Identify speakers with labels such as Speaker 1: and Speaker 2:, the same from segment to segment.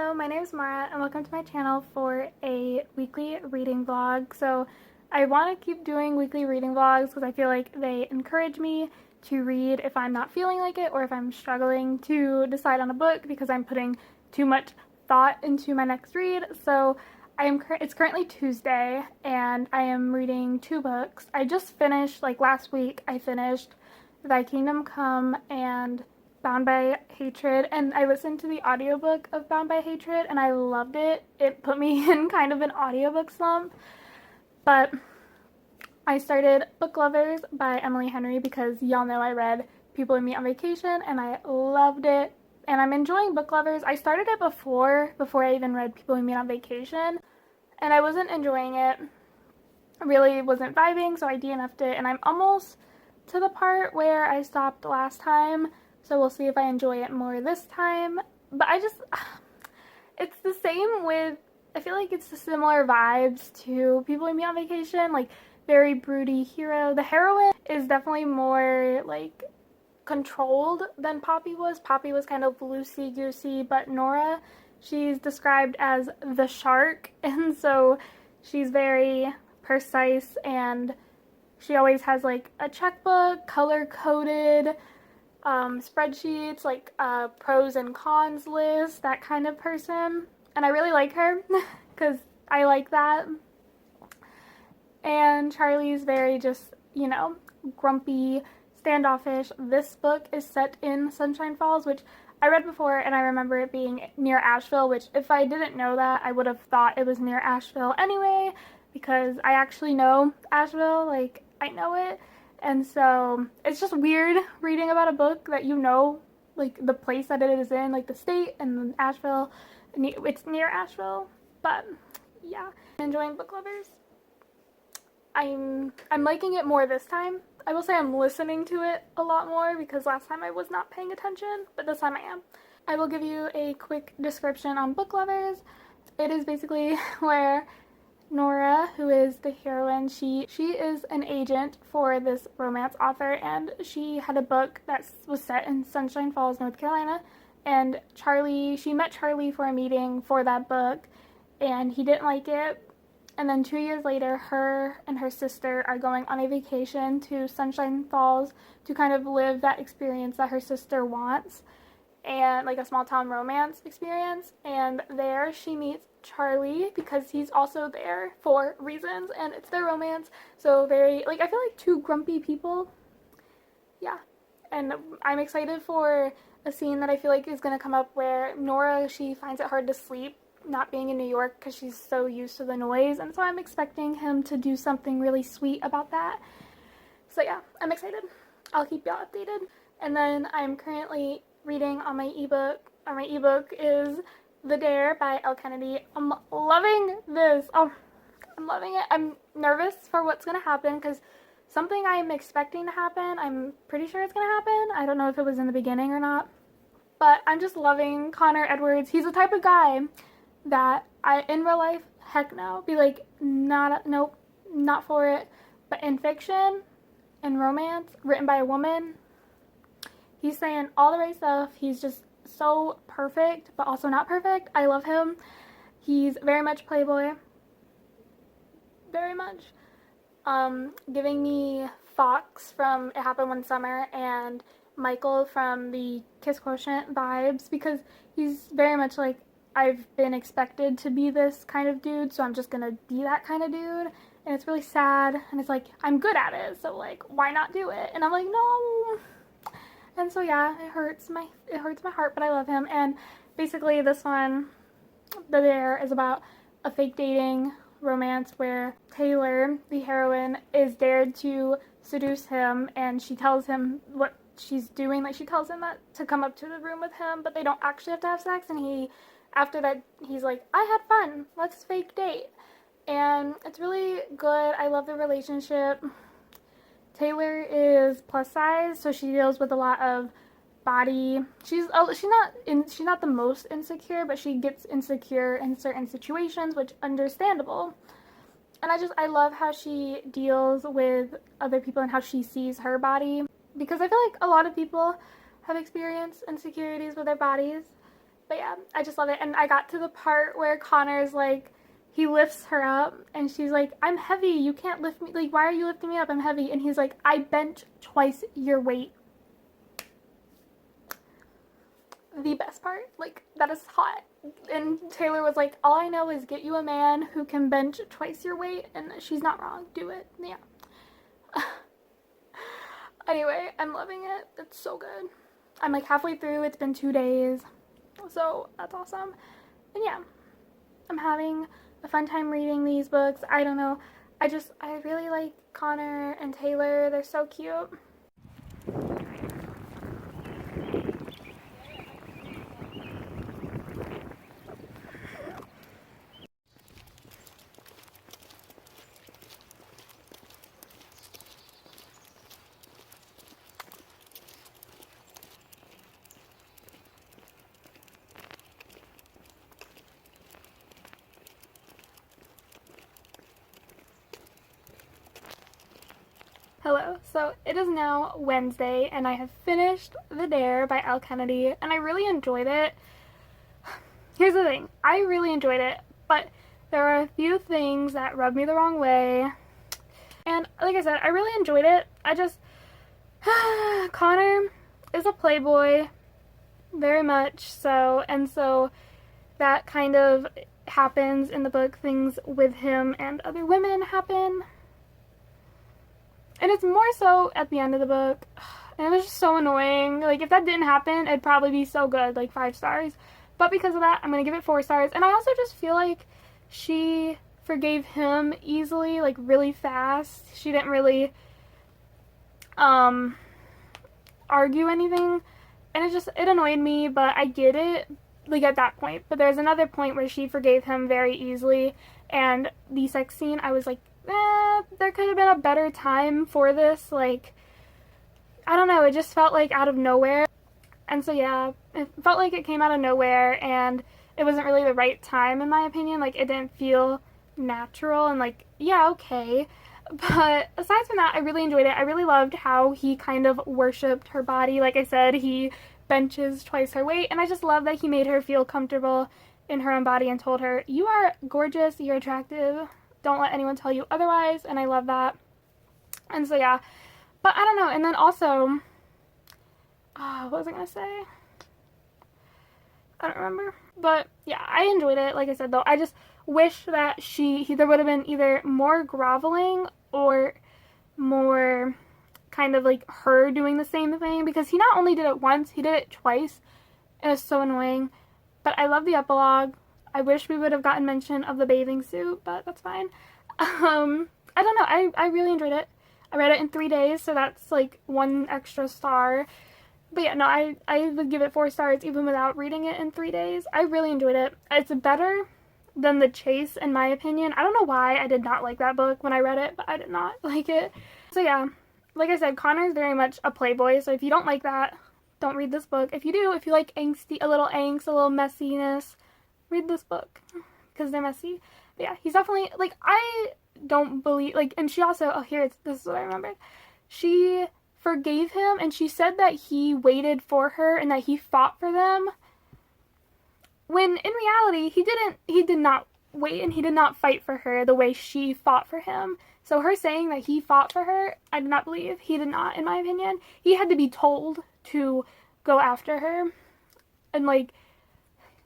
Speaker 1: Hello, my name is Mara and welcome to my channel for a weekly reading vlog. So I want to keep doing weekly reading vlogs because I feel like they encourage me to read if I'm not feeling like it or if I'm struggling to decide on a book because I'm putting too much thought into my next read. So it's currently Tuesday and I am reading two books. I just finished, last week, I finished Thy Kingdom Come and Bound by Hatred, and I listened to the audiobook of Bound by Hatred and I loved it. It put me in kind of an audiobook slump, but I started Book Lovers by Emily Henry because y'all know I read People We Meet on Vacation and I loved it, and I'm enjoying Book Lovers. I started it before I even read People We Meet on Vacation and I wasn't enjoying it. I really wasn't vibing, so I DNF'd it and I'm almost to the part where I stopped last time. So we'll see if I enjoy it more this time. But it's the same with, I feel like it's the similar vibes to People We Meet on Vacation, like very broody hero. The heroine is definitely more controlled than Poppy was. Poppy was kind of loosey-goosey, but Nora, she's described as the shark, and so she's very precise and she always has a checkbook, color-coded, spreadsheets, pros and cons list, that kind of person. And I really like her because I like that. And Charlie's very just, grumpy, standoffish. This book is set in Sunshine Falls, which I read before and I remember it being near Asheville, which if I didn't know that, I would have thought it was near Asheville anyway, because I actually know Asheville, I know it. And so it's just weird reading about a book that the place that it is in, the state, and Asheville. It's near Asheville, but yeah. I'm enjoying Book Lovers. I'm liking it more this time. I will say I'm listening to it a lot more because last time I was not paying attention, but this time I am. I will give you a quick description on Book Lovers. It is basically where Nora, who is the heroine, she is an agent for this romance author, and she had a book that was set in Sunshine Falls, North Carolina, and she met Charlie for a meeting for that book, and he didn't like it, and then 2 years later, her and her sister are going on a vacation to Sunshine Falls to kind of live that experience that her sister wants, and a small town romance experience, and there she meets Charlie because he's also there for reasons, and it's their romance. So very, I feel like two grumpy people. Yeah. And I'm excited for a scene that I feel like is going to come up where Nora, she finds it hard to sleep not being in New York because she's so used to the noise, and so I'm expecting him to do something really sweet about that. So yeah, I'm excited. I'll keep y'all updated. And then I'm currently reading on my ebook. My ebook is The Dare by Elle Kennedy. I'm loving this. Oh, I'm loving it. I'm nervous for what's going to happen because something I'm expecting to happen, I'm pretty sure it's going to happen. I don't know if it was in the beginning or not. But I'm just loving Connor Edwards. He's the type of guy that in real life, heck no. Be nope, not for it. But in fiction and romance, written by a woman, he's saying all the right stuff. He's just so perfect, but also not perfect. I love him. He's very much playboy. Very much. Giving me Fox from It Happened One Summer and Michael from the Kiss Quotient vibes, because he's very much I've been expected to be this kind of dude, so I'm just gonna be that kind of dude. And it's really sad, and it's I'm good at it, so why not do it? And I'm no. And so yeah, it hurts my heart, but I love him. And basically this one, The Dare, is about a fake dating romance where Taylor, the heroine, is dared to seduce him, and she tells him what she's doing. She tells him that to come up to the room with him, but they don't actually have to have sex, and after that he's I had fun, let's fake date. And it's really good. I love the relationship. Taylor is plus size, so she deals with a lot of body. She's not the most insecure, but she gets insecure in certain situations, which understandable. And I love how she deals with other people and how she sees her body, because I feel like a lot of people have experienced insecurities with their bodies, But yeah, I just love it. And I got to the part where Connor's like, he lifts her up and she's like, I'm heavy, you can't lift me, like, why are you lifting me up, I'm heavy. And he's like, I bench twice your weight. The best part, like, that is hot. And Taylor was like, all I know is get you a man who can bench twice your weight, and she's not wrong, do it. Yeah. Anyway, I'm loving it. It's so good. I'm like halfway through. It's been 2 days, so that's awesome. And yeah, I'm having a fun time reading these books. I don't know, I really like Connor and Taylor. They're so cute. Hello, so it is now Wednesday and I have finished The Dare by Elle Kennedy and I really enjoyed it. Here's the thing, I really enjoyed it, but there are a few things that rubbed me the wrong way. And like I said, I really enjoyed it. I just, Connor is a playboy, very much so, and so that kind of happens in the book. Things with him and other women happen. And it's more so at the end of the book. And it was just so annoying. Like, if that didn't happen, it'd probably be so good, like 5 stars. But because of that, I'm going to give it 4 stars. And I also just feel like she forgave him easily, like really fast. She didn't really argue anything. And it annoyed me, but I get it, like, at that point. But there's another point where she forgave him very easily. And the sex scene, I was like, there could have been a better time for this. Like, I don't know, it just felt like out of nowhere. And so yeah, it felt like it came out of nowhere and it wasn't really the right time in my opinion. Like, it didn't feel natural and like, yeah, okay. But aside from that, I really enjoyed it. I really loved how he kind of worshipped her body. Like I said, he benches twice her weight, and I just love that he made her feel comfortable in her own body and told her, you are gorgeous, you're attractive, don't let anyone tell you otherwise. And I love that. And so yeah, but I don't know. And then also, what was I gonna say? I don't remember. But yeah, I enjoyed it. Like I said though, I just wish that there would have been either more groveling or more kind of like her doing the same thing, because he not only did it once, he did it twice. It was so annoying. But I love the epilogue. I wish we would have gotten mention of the bathing suit, but that's fine. I don't know. I really enjoyed it. I read it in 3 days, so that's like 1 extra star. But yeah, no, I would give it 4 stars even without reading it in 3 days. I really enjoyed it. It's better than The Chase, in my opinion. I don't know why I did not like that book when I read it, but I did not like it. So yeah, like I said, Connor is very much a playboy, so if you don't like that, don't read this book. If you do, if you like angsty, a little angst, a little messiness, read this book, because they're messy. But yeah, he's definitely, like, I don't believe, like, and she also, this is what I remembered. She forgave him, and she said that he waited for her and that he fought for them, when in reality, he did not wait and he did not fight for her the way she fought for him. So her saying that he fought for her, I do not believe. He did not, in my opinion. He had to be told to go after her, and like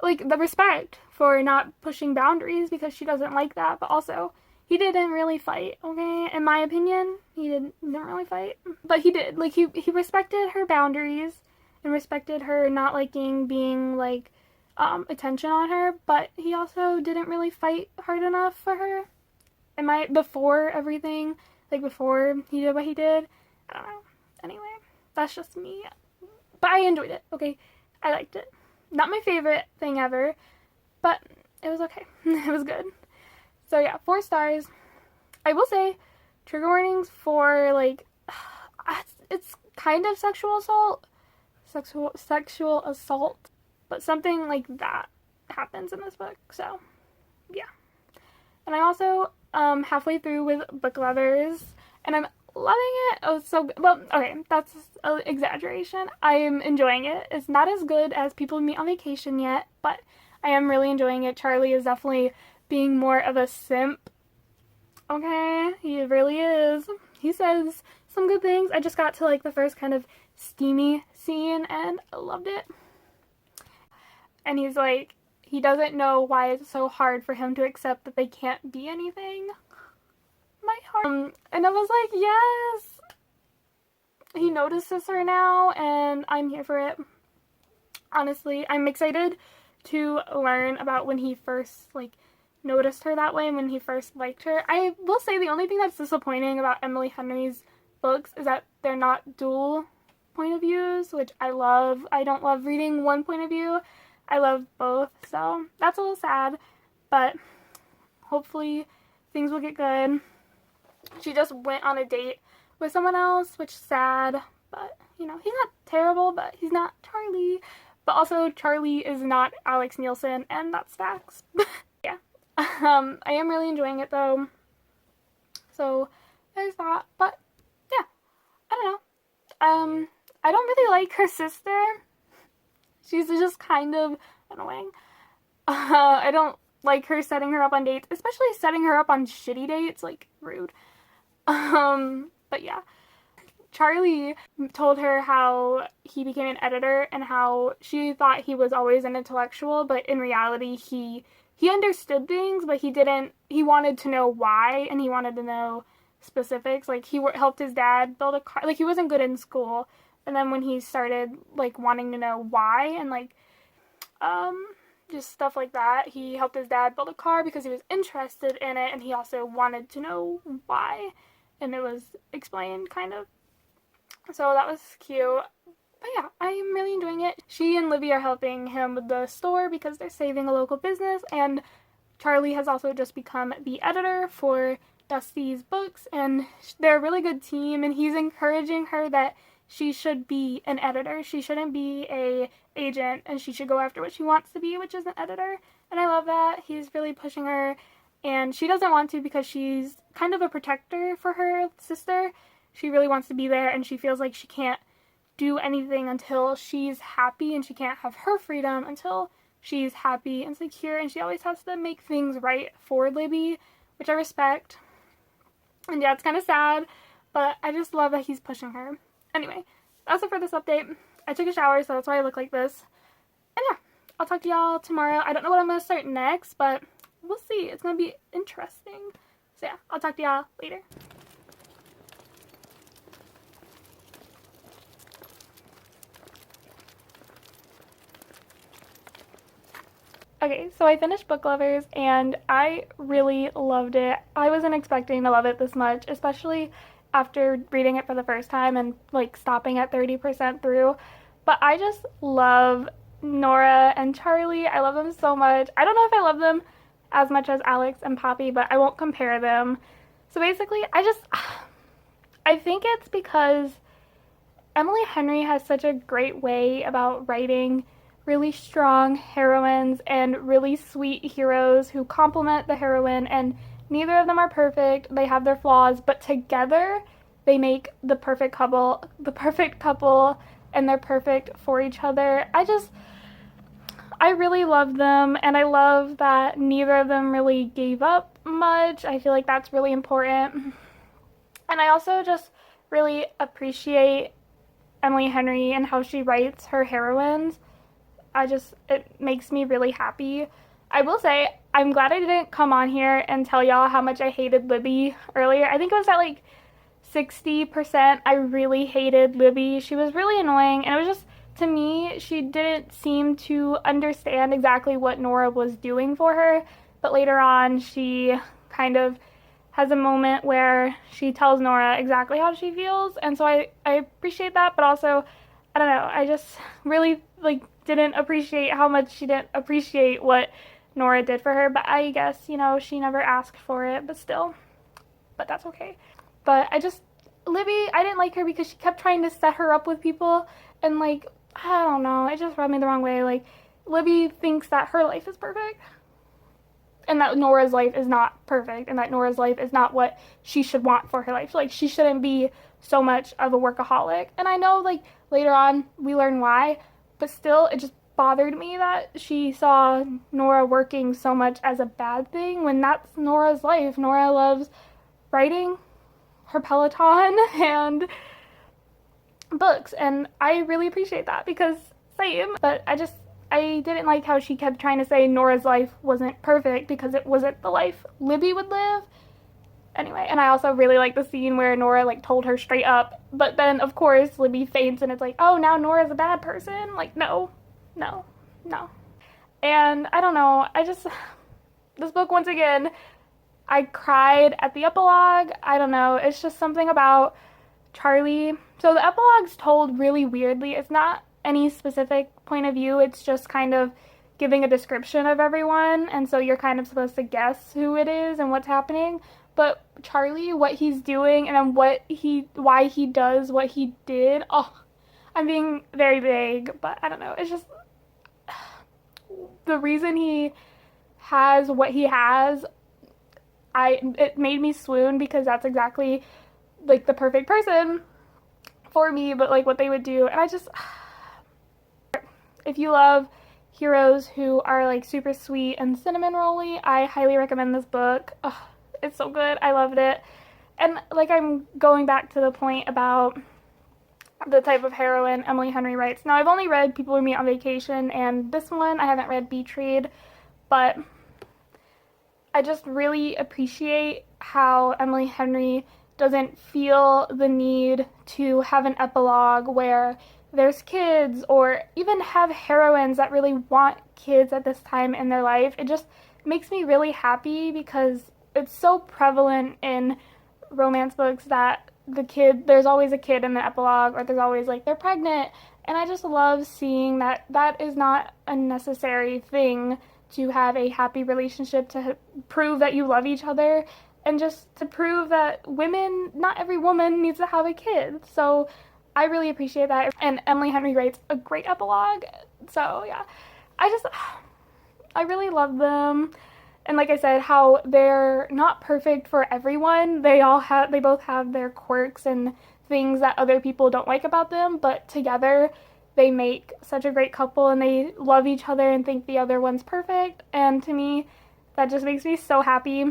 Speaker 1: the respect for not pushing boundaries because she doesn't like that, but also he didn't really fight, okay? In my opinion, he didn't really fight, but he did. Like, he respected her boundaries and respected her not liking being like attention on her, but he also didn't really fight hard enough for her. Before everything, like before he did what he did, I don't know. Anyway, that's just me. But I enjoyed it, okay? I liked it. Not my favorite thing ever, but it was okay. It was good. So yeah, 4 stars. I will say, trigger warnings for, like, it's kind of sexual assault, but something like that happens in this book, so yeah. And I also, halfway through with Book Lovers, and I'm loving it. Oh, so good. Well, okay, that's an exaggeration. I am enjoying it. It's not as good as People Meet on Vacation yet, but I am really enjoying it. Charlie is definitely being more of a simp. Okay, he really is. He says some good things. I just got to like the first kind of steamy scene and I loved it. And he's like, he doesn't know why it's so hard for him to accept that they can't be anything. My heart. And I was like, yes. He notices her now and I'm here for it. Honestly, I'm excited to learn about when he first like noticed her that way and when he first liked her. I will say the only thing that's disappointing about Emily Henry's books is that they're not dual point of views, which I love. I don't love reading one point of view. I love both, so that's a little sad, but hopefully things will get good. She just went on a date with someone else, which is sad, but, you know, he's not terrible, but he's not Charlie. But also, Charlie is not Alex Nielsen, and that's facts. Yeah. I am really enjoying it, though. So, there's that. But, yeah. I don't know. I don't really like her sister. She's just kind of annoying. I don't like her setting her up on dates, especially setting her up on shitty dates. Like, rude. But yeah. Charlie told her how he became an editor and how she thought he was always an intellectual, but in reality he understood things, but he wanted to know why, and he wanted to know specifics. Like, he helped his dad build a car. Like, he wasn't good in school, and then when he started, like, wanting to know why, and, like, just stuff like that, he helped his dad build a car because he was interested in it, and he also wanted to know why, and it was explained, kind of. So that was cute. But yeah, I'm really enjoying it. She and Libby are helping him with the store because they're saving a local business, and Charlie has also just become the editor for Dusty's books, and they're a really good team, and he's encouraging her that she should be an editor. She shouldn't be a agent, and she should go after what she wants to be, which is an editor. And I love that. He's really pushing her, and she doesn't want to because she's kind of a protector for her sister. She really wants to be there, and she feels like she can't do anything until she's happy, and she can't have her freedom until she's happy and secure, and she always has to make things right for Libby, which I respect. And yeah, it's kind of sad, but I just love that he's pushing her. Anyway, that's it for this update. I took a shower, so that's why I look like this. And yeah, I'll talk to y'all tomorrow. I don't know what I'm going to start next, but we'll see. It's going to be interesting. So yeah, I'll talk to y'all later. Okay, so I finished Book Lovers, and I really loved it. I wasn't expecting to love it this much, especially after reading it for the first time and, like, stopping at 30% through. But I just love Nora and Charlie. I love them so much. I don't know if I love them as much as Alex and Poppy, but I won't compare them. So basically, I think it's because Emily Henry has such a great way about writing really strong heroines and really sweet heroes who complement the heroine, and neither of them are perfect. They have their flaws, but together they make the perfect couple, and they're perfect for each other. I really love them, and I love that neither of them really gave up much. I feel like that's really important. And I also just really appreciate Emily Henry and how she writes her heroines. It makes me really happy. I will say, I'm glad I didn't come on here and tell y'all how much I hated Libby earlier. I think it was at like 60%. I really hated Libby. She was really annoying, and it was just, to me, she didn't seem to understand exactly what Nora was doing for her. But later on, she kind of has a moment where she tells Nora exactly how she feels, and so I appreciate that, but also, I don't know, I just really, like, didn't appreciate how much she didn't appreciate what Nora did for her, but I guess, you know, she never asked for it, but still, but that's okay. But Libby, I didn't like her because she kept trying to set her up with people, and, like, I don't know, it just rubbed me the wrong way. Like, Libby thinks that her life is perfect. and that Nora's life is not perfect, and that Nora's life is not what she should want for her life. Like, she shouldn't be so much of a workaholic. And I know, like, later on we learn why, but still, it just bothered me that she saw Nora working so much as a bad thing when that's Nora's life. Nora loves writing, her Peloton, and books, and I really appreciate that because same. But I didn't like how she kept trying to say Nora's life wasn't perfect because it wasn't the life Libby would live. Anyway, and I also really like the scene where Nora, like, told her straight up, but then, of course, Libby faints, and it's like, oh, now Nora's a bad person? Like, no. And I don't know, this book, once again, I cried at the epilogue. I don't know, it's just something about Charlie. So the epilogue's told really weirdly. It's not any specific point of view, it's just kind of giving a description of everyone, and so you're kind of supposed to guess who it is and what's happening. But Charlie, what he's doing, and then why he does what he did, oh, I'm being very vague, but I don't know, it's just the reason he has what he has, it made me swoon, because that's exactly, like, the perfect person for me, but, like, what they would do. And if you love heroes who are, like, super sweet and cinnamon rolly, I highly recommend this book. Ugh, it's so good. I loved it. And, like, I'm going back to the point about the type of heroine Emily Henry writes. Now, I've only read People We Meet on Vacation, and this one I haven't read, Betrayed, but I just really appreciate how Emily Henry doesn't feel the need to have an epilogue where there's kids, or even have heroines that really want kids at this time in their life. It just makes me really happy because it's so prevalent in romance books that there's always a kid in the epilogue, or there's always, like, they're pregnant, and I just love seeing that that is not a necessary thing to have a happy relationship, to prove that you love each other, and just to prove that not every woman needs to have a kid. So I really appreciate that, and Emily Henry writes a great epilogue, so yeah, I really love them. And like I said, how they're not perfect for everyone. They both have their quirks and things that other people don't like about them, but together they make such a great couple, and they love each other and think the other one's perfect, and to me, that just makes me so happy.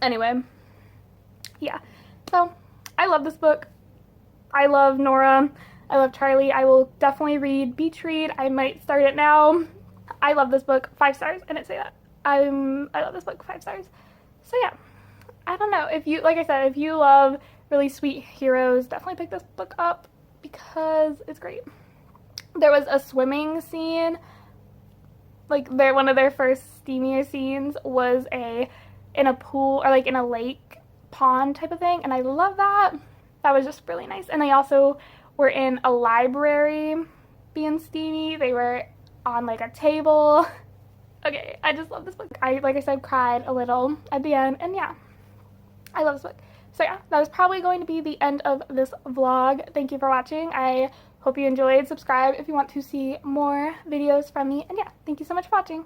Speaker 1: Anyway, yeah, so I love this book. I love Nora. I love Charlie. I will definitely read Betrayed. I might start it now. I love this book. 5 stars. I didn't say that. I love this book. 5 stars. So yeah, I don't know, if you, like I said, if you love really sweet heroes, definitely pick this book up because it's great. There was a swimming scene, like one of their first steamier scenes was in a pool, or like in a lake pond type of thing, and I love that. That was just really nice. And they also were in a library being steamy. They were on, like, a table. Okay, I just love this book. Like I said, cried a little at the end, and yeah, I love this book. So yeah, that is probably going to be the end of this vlog. Thank you for watching. I hope you enjoyed. Subscribe if you want to see more videos from me, and yeah, thank you so much for watching.